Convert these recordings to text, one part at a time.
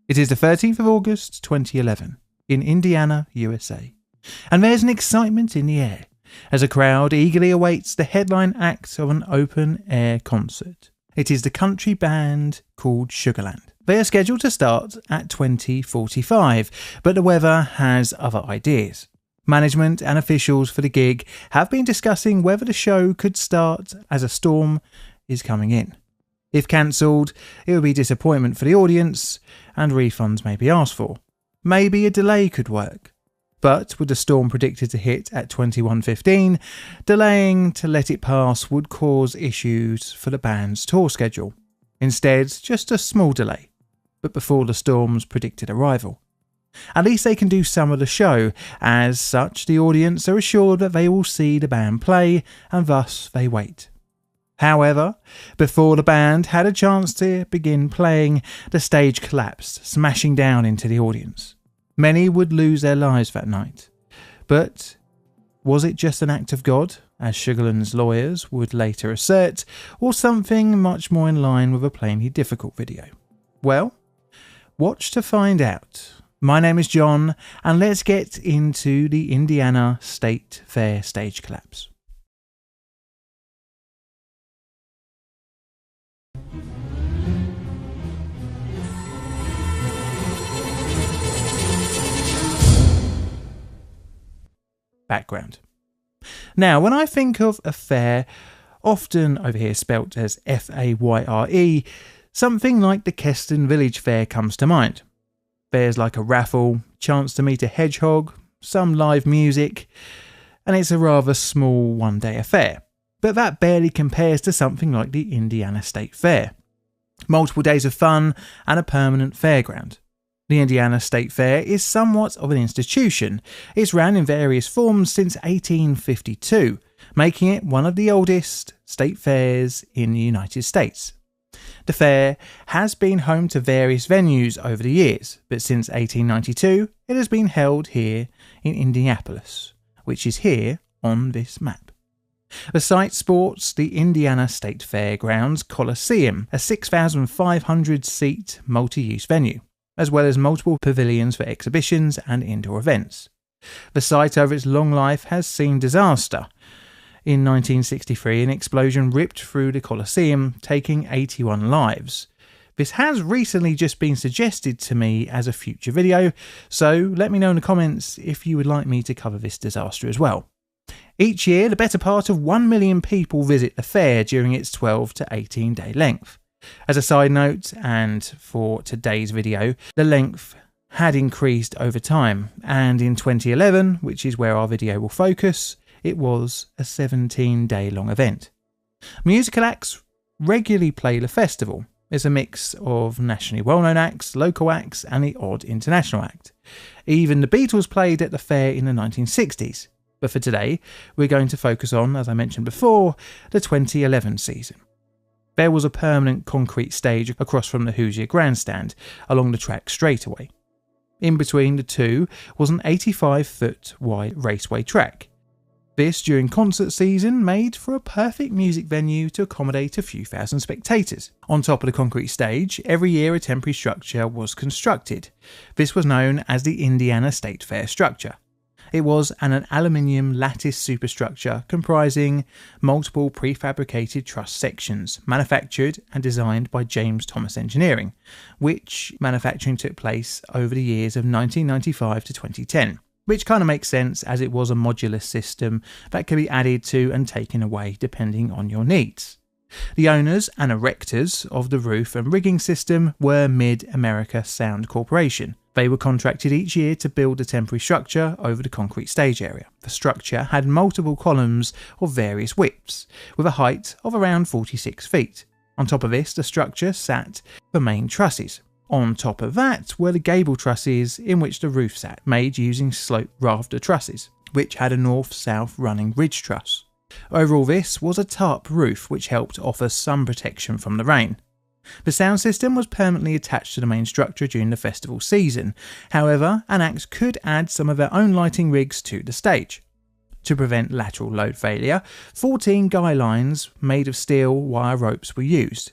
It is the 13th of August 2011 in Indiana, USA, and there's an excitement in the air as a crowd eagerly awaits the headline act of an open-air concert. It is the country band called Sugarland. They are scheduled to start at 20:45, but the weather has other ideas. Management and officials for the gig have been discussing whether the show could start as a storm is coming in. If cancelled, it would be disappointment for the audience and refunds may be asked for. Maybe a delay could work. But with the storm predicted to hit at 21:15, delaying to let it pass would cause issues for the band's tour schedule. Instead, just a small delay, but before the storm's predicted arrival. At least they can do some of the show. As such, the audience are assured that they will see the band play, and thus they wait. However, before the band had a chance to begin playing, the stage collapsed, smashing down into the audience. Many would lose their lives that night. But was it just an act of God, as Sugarland's lawyers would later assert, or something much more in line with a plainly difficult video? Well, watch to find out. My name is John, and let's get into the Indiana State Fair stage collapse. Background. Now, when I think of a fair, often over here spelt as F-A-Y-R-E, something like the Keston Village Fair comes to mind. Fairs like a raffle, chance to meet a hedgehog, some live music, and it's a rather small one-day affair. But that barely compares to something like the Indiana State Fair. Multiple days of fun and a permanent fairground. The Indiana State Fair is somewhat of an institution. It's ran in various forms since 1852, making it one of the oldest state fairs in the United States. The fair has been home to various venues over the years, but since 1892 it has been held here in Indianapolis, which is here on this map. The site sports the Indiana State Fairgrounds Coliseum, a 6,500-seat multi-use venue, as well as multiple pavilions for exhibitions and indoor events. The site over its long life has seen disaster. In 1963, an explosion ripped through the Coliseum, taking 81 lives. This has recently just been suggested to me as a future video, so let me know in the comments if you would like me to cover this disaster as well. Each year, the better part of 1 million people visit the fair during its 12 to 18 day length. As a side note, and for today's video, the length had increased over time, and in 2011, which is where our video will focus, it was a 17-day long event. Musical acts regularly play the festival. It's a mix of nationally well-known acts, local acts, and the odd international act. Even the Beatles played at the fair in the 1960s. But for today, we're going to focus on, as I mentioned before, the 2011 season. There was a permanent concrete stage across from the Hoosier Grandstand along the track straightaway. In between the two was an 85-foot wide raceway track. This, during concert season, made for a perfect music venue to accommodate a few thousand spectators. On top of the concrete stage, every year a temporary structure was constructed. This was known as the Indiana State Fair structure. It was an aluminium lattice superstructure comprising multiple prefabricated truss sections, manufactured and designed by James Thomas Engineering, which manufacturing took place over the years of 1995 to 2010. Which kind of makes sense, as it was a modular system that could be added to and taken away depending on your needs. The owners and erectors of the roof and rigging system were Mid-America Sound Corporation. They were contracted each year to build a temporary structure over the concrete stage area. The structure had multiple columns of various widths, with a height of around 46 feet. On top of this, the structure sat the main trusses. On top of that were the gable trusses in which the roof sat, made using slope rafter trusses, which had a north-south running ridge truss. Over all this was a tarp roof which helped offer some protection from the rain. The sound system was permanently attached to the main structure during the festival season. However, an act could add some of their own lighting rigs to the stage. To prevent lateral load failure, 14 guy lines made of steel wire ropes were used.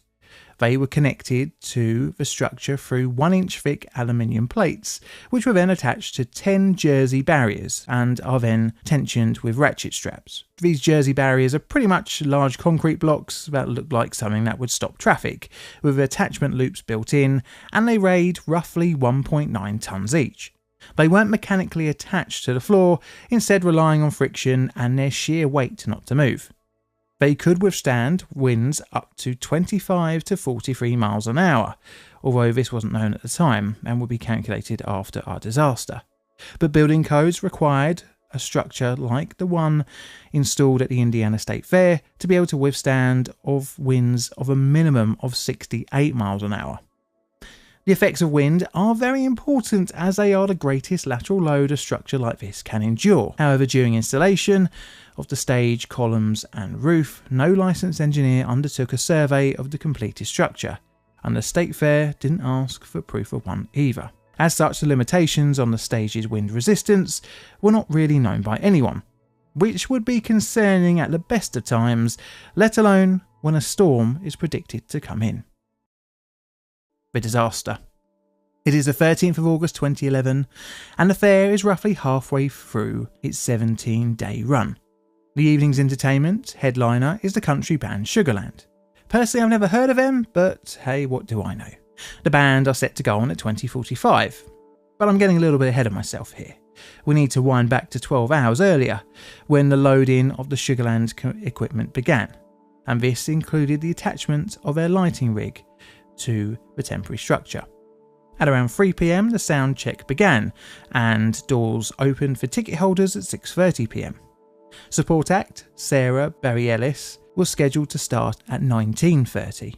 They were connected to the structure through 1-inch thick aluminium plates, which were then attached to 10 jersey barriers and are then tensioned with ratchet straps. These jersey barriers are pretty much large concrete blocks that look like something that would stop traffic, with attachment loops built in, and they weighed roughly 1.9 tonnes each. They weren't mechanically attached to the floor, instead relying on friction and their sheer weight not to move. They could withstand winds up to 25 to 43 miles an hour, although this wasn't known at the time and would be calculated after our disaster. But building codes required a structure like the one installed at the Indiana State Fair to be able to withstand winds of a minimum of 68 miles an hour. The effects of wind are very important as they are the greatest lateral load a structure like this can endure. However, during installation of the stage, columns and roof, no licensed engineer undertook a survey of the completed structure, and the State Fair didn't ask for proof of one either. As such, the limitations on the stage's wind resistance were not really known by anyone, which would be concerning at the best of times, let alone when a storm is predicted to come in. The disaster. It is the 13th of August 2011, and the fair is roughly halfway through its 17-day run. The evening's entertainment headliner is the country band Sugarland. Personally, I've never heard of them, but hey, what do I know? The band are set to go on at 20:45, but I'm getting a little bit ahead of myself here. We need to wind back to 12 hours earlier, when the loading of the Sugarland equipment began, and this included the attachment of their lighting rig to the temporary structure. At around 3 PM, the sound check began, and doors opened for ticket holders at 6:30 PM. Support act Sarah Bareilles was scheduled to start at 19:30.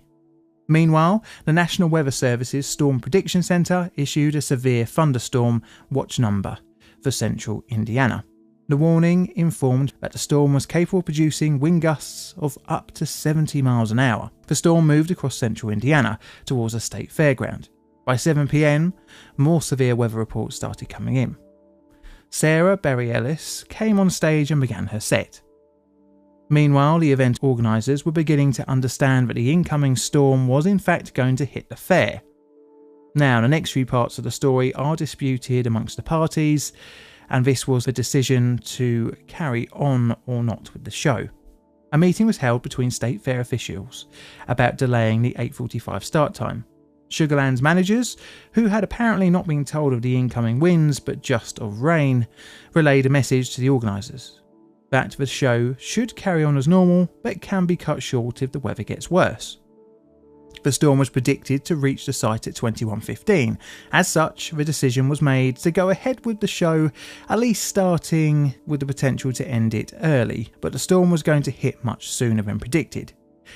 Meanwhile, the National Weather Service's Storm Prediction Center issued a severe thunderstorm watch number for central Indiana. The warning informed that the storm was capable of producing wind gusts of up to 70 miles an hour. The storm moved across central Indiana towards the state fairground. By 7 PM, more severe weather reports started coming in. Sarah Bareilles came on stage and began her set. Meanwhile, the event organisers were beginning to understand that the incoming storm was in fact going to hit the fair. Now, the next few parts of the story are disputed amongst the parties, and this was the decision to carry on or not with the show. A meeting was held between State Fair officials about delaying the 8:45 start time. Sugarland's managers, who had apparently not been told of the incoming winds but just of rain, relayed a message to the organisers that the show should carry on as normal but can be cut short if the weather gets worse. The storm was predicted to reach the site at 21:15. As such, the decision was made to go ahead with the show, at least starting with the potential to end it early, but the storm was going to hit much sooner than predicted.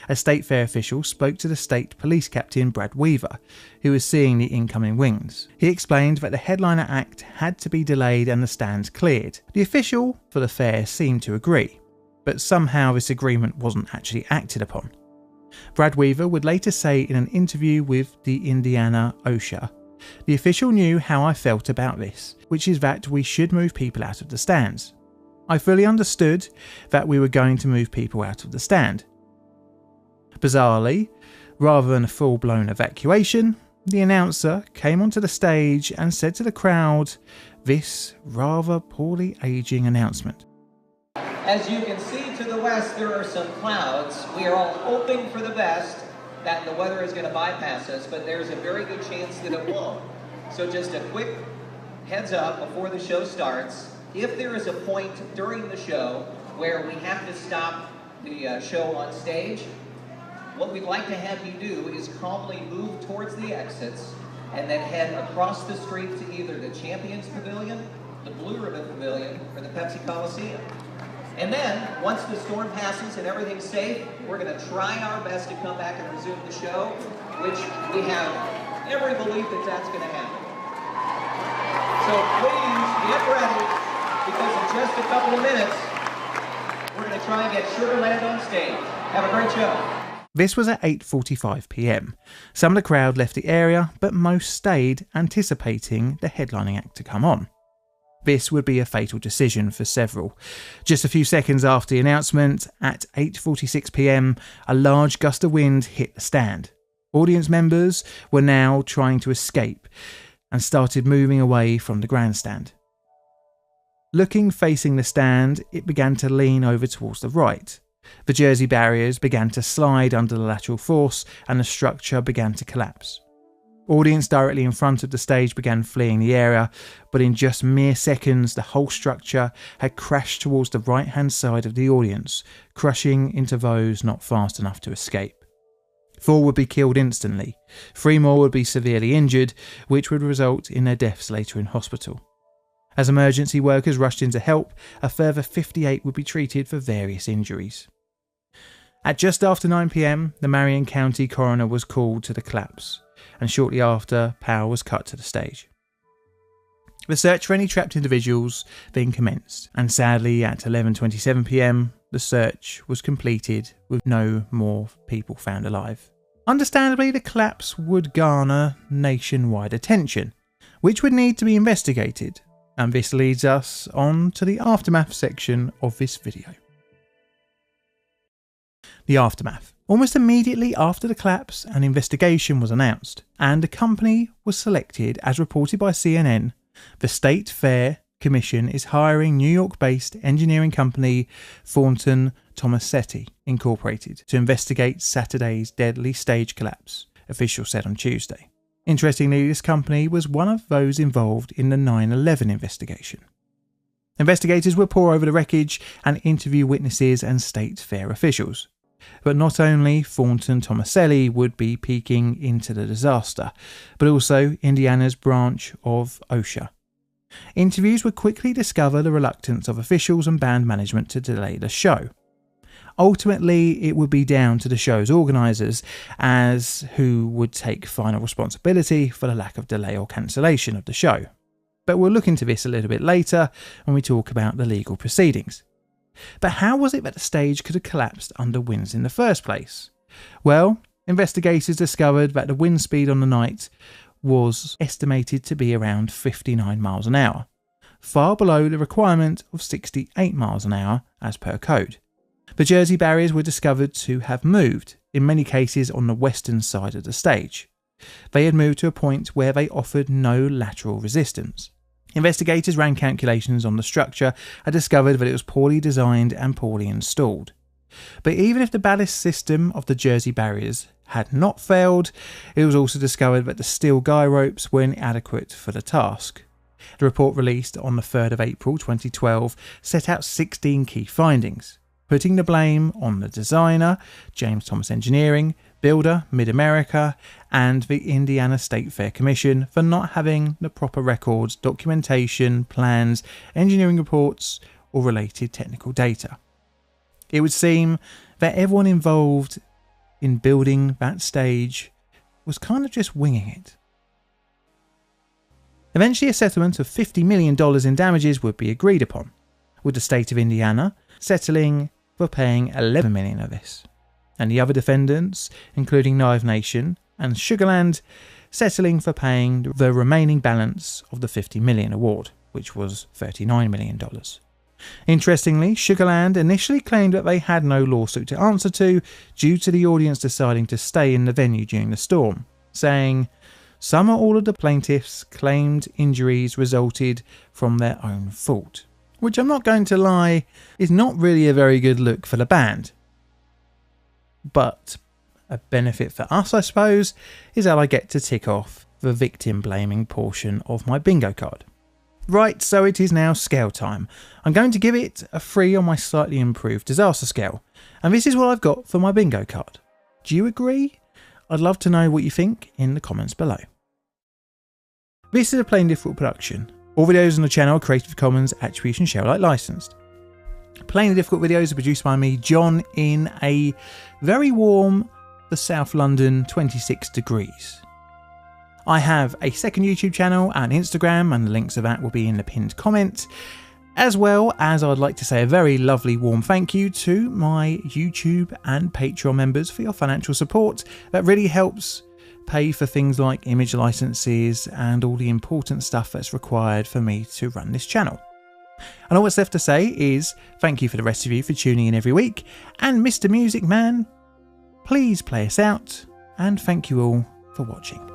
A State Fair official spoke to the state police captain Brad Weaver, who was seeing the incoming winds. He explained that the headliner act had to be delayed and the stands cleared. The official for the fair seemed to agree, but somehow this agreement wasn't actually acted upon. Brad Weaver would later say in an interview with the Indiana OSHA, "The official knew how I felt about this, which is that we should move people out of the stands. I fully understood that we were going to move people out of the stand." Bizarrely, rather than a full-blown evacuation, the announcer came onto the stage and said to the crowd this rather poorly aging announcement. As you can see to the west, there are some clouds. We are all hoping for the best that the weather is going to bypass us, but there's a very good chance that it won't. So just a quick heads up before the show starts. If there is a point during the show where we have to stop the show on stage, what we'd like to have you do is calmly move towards the exits and then head across the street to either the Champions Pavilion, the Blue Ribbon Pavilion, or the Pepsi Coliseum. And then, once the storm passes and everything's safe, we're going to try our best to come back and resume the show, which we have every belief that that's going to happen. So please get ready, because in just a couple of minutes, we're going to try and get Sugarland on stage. Have a great show. This was at 8:45 PM. Some of the crowd left the area, but most stayed, anticipating the headlining act to come on. This would be a fatal decision for several. Just a few seconds after the announcement, at 8:46 PM, a large gust of wind hit the stand. Audience members were now trying to escape and started moving away from the grandstand. Looking facing the stand, it began to lean over towards the right. The jersey barriers began to slide under the lateral force and the structure began to collapse. Audience directly in front of the stage began fleeing the area, but in just mere seconds the whole structure had crashed towards the right-hand side of the audience, crushing into those not fast enough to escape. 4 would be killed instantly, 3 more would be severely injured, which would result in their deaths later in hospital. As emergency workers rushed in to help, a further 58 would be treated for various injuries. At just after 9 p.m, the Marion County coroner was called to the collapse, and shortly after, power was cut to the stage. The search for any trapped individuals then commenced, and sadly at 11:27 p.m, the search was completed with no more people found alive. Understandably, the collapse would garner nationwide attention, which would need to be investigated, and this leads us on to the aftermath section of this video. The aftermath. Almost immediately after the collapse, an investigation was announced, and a company was selected. As reported by CNN, the State Fair Commission is hiring New York-based engineering company Thornton Tomasetti Incorporated to investigate Saturday's deadly stage collapse, officials said on Tuesday. Interestingly, this company was one of those involved in the 9/11 investigation. Investigators will pore over the wreckage and interview witnesses and State Fair officials. But not only Thornton Tomaselli would be peeking into the disaster, but also Indiana's branch of OSHA. Interviews would quickly discover the reluctance of officials and band management to delay the show. Ultimately, it would be down to the show's organisers as who would take final responsibility for the lack of delay or cancellation of the show. But we'll look into this a little bit later when we talk about the legal proceedings. But how was it that the stage could have collapsed under winds in the first place? Well, investigators discovered that the wind speed on the night was estimated to be around 59 miles an hour, far below the requirement of 68 miles an hour as per code. The jersey barriers were discovered to have moved, in many cases on the western side of the stage. They had moved to a point where they offered no lateral resistance. Investigators ran calculations on the structure and discovered that it was poorly designed and poorly installed. But even if the ballast system of the jersey barriers had not failed, it was also discovered that the steel guy ropes were inadequate for the task. The report released on the 3rd of April 2012 set out 16 key findings, putting the blame on the designer, James Thomas Engineering, builder, Mid-America, and the Indiana State Fair Commission for not having the proper records, documentation, plans, engineering reports, or related technical data. It would seem that everyone involved in building that stage was kind of just winging it. Eventually, a settlement of $50 million in damages would be agreed upon, with the state of Indiana settling for paying $11 million of this, and the other defendants, including Knife Nation and Sugarland, settling for paying the remaining balance of the $50 million award, which was $39 million. Interestingly, Sugarland initially claimed that they had no lawsuit to answer to due to the audience deciding to stay in the venue during the storm, saying, "Some or all of the plaintiffs claimed injuries resulted from their own fault," which I'm not going to lie is not really a very good look for the band. But a benefit for us, I suppose, is that I get to tick off the victim blaming portion of my bingo card. Right, so it is now scale time. I'm going to give it a 3 on my slightly improved disaster scale, and this is what I've got for my bingo card. Do you agree? I'd love to know what you think in the comments below. This is a Plain Difficult production. All videos on the channel are Creative Commons Attribution Share Alike licensed. Plain Difficult videos are produced by me, John, in a very warm South London 26 degrees. I have a second YouTube channel and Instagram, and the links of that will be in the pinned comment, as well as I'd like to say a very lovely warm thank you to my YouTube and Patreon members for your financial support. That really helps pay for things like image licenses and all the important stuff that's required for me to run this channel. And all that's left to say is thank you for the rest of you for tuning in every week, and Mr. Music Man, please play us out, and thank you all for watching.